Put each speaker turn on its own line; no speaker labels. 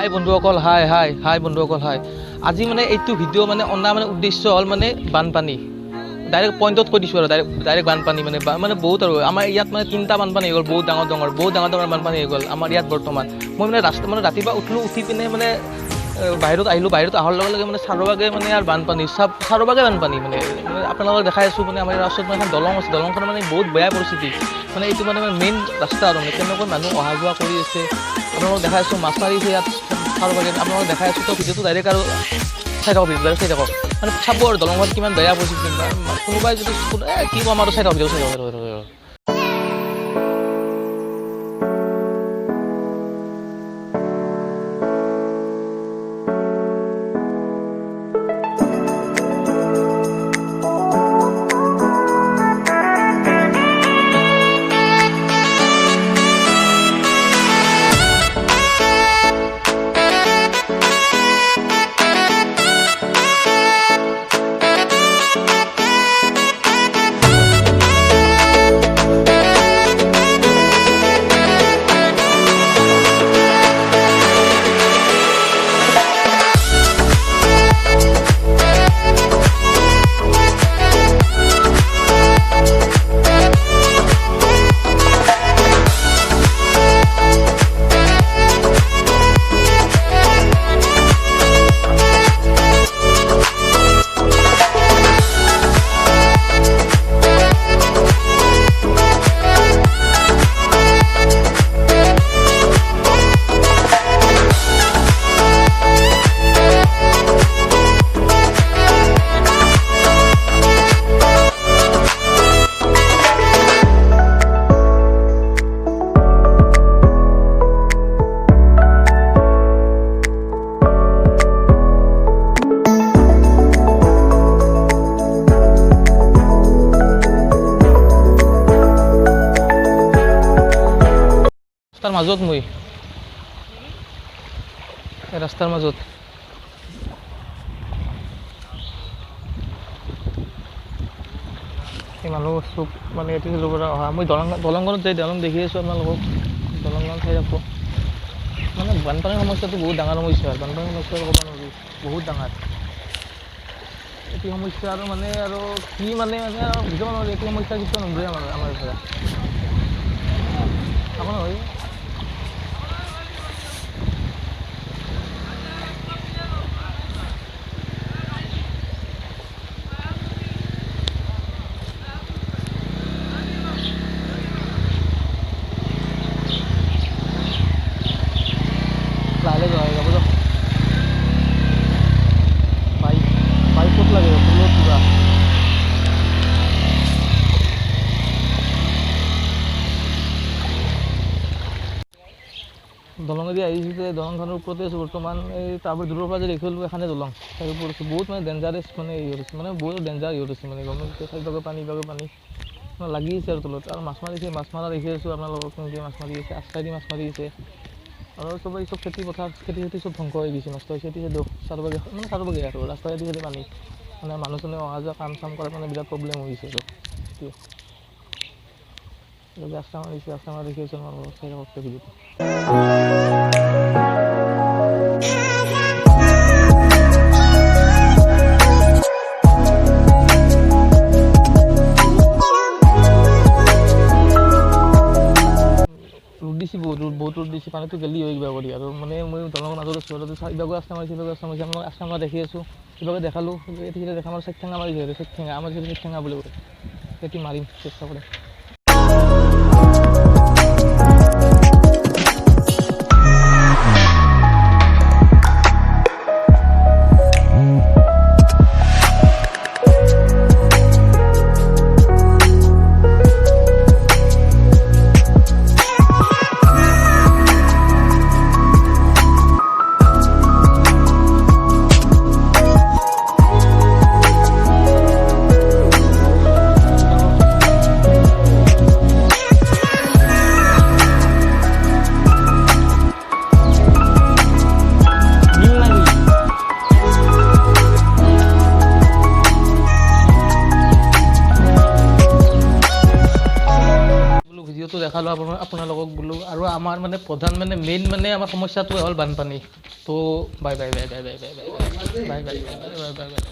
হাই বন্ধুসকল, হাই বন্ধুসকল, হাই। আজি মানে এইটো ভিডিঅ' মানে অনা মানে উদ্দেশ্য হ'ল মানে বানপানী। ডাইৰেক্ট পইণ্টত কৈ দিছোঁ আৰু ডাইৰেক্ট বানপানী মানে বহুত আৰু আমাৰ ইয়াত মানে 3টা বানপানী হৈ গ'ল, বহুত ডাঙৰ বানপানী হৈ গ'ল আমাৰ ইয়াত বৰ্তমান। মই মানে ৰাতিপুৱা উঠি পিনে মানে বাহিৰত আহিলোঁ, বাহিৰত অহাৰ লগে লগে মানে চাৰিওভাগে মানে আৰু বানপানী, চাৰিওভাগে বানপানী মানে আপোনালোকক দেখাই আছোঁ। মানে আমাৰ ওচৰত মানে এখন দলং আছে, দলংখন মানে বহুত বেয়া পৰিস্থিতি। মানে এইটো মানে মেইন ৰাস্তা আৰু মানে কেনেকৈ মানুহ অহা যোৱা কৰি আছে আপোনালোকক দেখাই আছোঁ। মাছ মাৰিছে ইয়াত চাৰিওভাগে আপোনালোকক দেখাই আছোঁ। তো ভিডিঅ'টো ডাইৰেক্ট আৰু চাই থাকক, চাই থাকক মানে চাব আৰু দলংখন কিমান বেয়া পৰিস্থিতি। কোনোবাই যদি কি ক'ম আৰু চাই থাকক ভিডিঅ' চাই থাকক। ৰাস্তাৰ মাজত ৰাস্তাৰ মাজত এই মানুহ চব মানে এইটো পৰা অহা। মই দলংখনত যাই দলং দেখি আছোঁ আপোনালোকক, দলংখন চাই থাকোঁ। মানে বানপানীৰ সমস্যাটো বহুত ডাঙৰ সমস্যা। বানপানীৰ সমস্যা ক'ব নোৱাৰি, বহুত ডাঙৰ এইটো সমস্যা। আৰু মানে আৰু কি মানে আৰু বুজিব নোৱাৰি এইটো সমস্যা কিছু নধৰে আমাৰ পৰা আপোনাৰ হয়। লাহে লাহে যাব যাওক, বাইকত লাগে ফুলত কিবা দলঙেদি আহিছোঁ যে দলংখনৰ ওপৰতে আছোঁ বৰ্তমান। এই তাৰপৰা দূৰৰ পৰা যে দেখিলোঁ এখানে দলং, তাৰ ওপৰত আছোঁ। বহুত মানে ডেঞ্জাৰাছ মানে হৈ আছে, মানে বহুত ডেঞ্জাৰ হৈ আছে। মানে গভৰ্ণমেণ্টে চাৰিভাগে পানী লাগি আছে আৰু তলত। আৰু মাছ মাৰা দেখি আছোঁ আপোনালোকক কেনেকৈ মাছ মাৰি আছে, আশ্ৰাই দি মাছ মাৰি আছে। আৰু চব খেতি পথাৰ খেতি চব ধ্বংস হৈ গৈছে, নষ্ট হৈছে। চাৰিভাগে মানে চাৰিভাগে আৰু ৰাস্তাইদি পানী, মানে মানুহজনে অহা যোৱা কাম চাম কৰাত মানে বিৰাট প্ৰব্লেম হৈ গৈছে। আৰু আশ্ৰা মাৰা দেখি আছোঁ আপোনালোকক, চাই থাকক ভিডিঅ'টো। বহুত ৰ'দ দিছে, পানীটো গেলি হৈ কিবা কৰি। আৰু মানে মই দলঙৰ মাজত আছোঁ আৰু ইভাগে আশ্ৰা মাৰিছে, আপোনালোকক আশ্ৰা মাৰা দেখি আছোঁ। ইভাগে দেখালোঁ, এতিয়া দেখা আমাৰ চেকঠেঙা মাৰিছে, চেকঠেঙা আমাৰ চেকঠেঙা বুলি কয়। সেইটো মাৰিম চেষ্টা কৰিম। দেখালোঁ আপোনালোকক বোলো আৰু আমাৰ মানে প্ৰধান মানে মেইন মানে আমাৰ সমস্যাটোৱে হ'ল বানপানী তো bye bye bye bye bye bye bye bye bye bye bye bye bye bye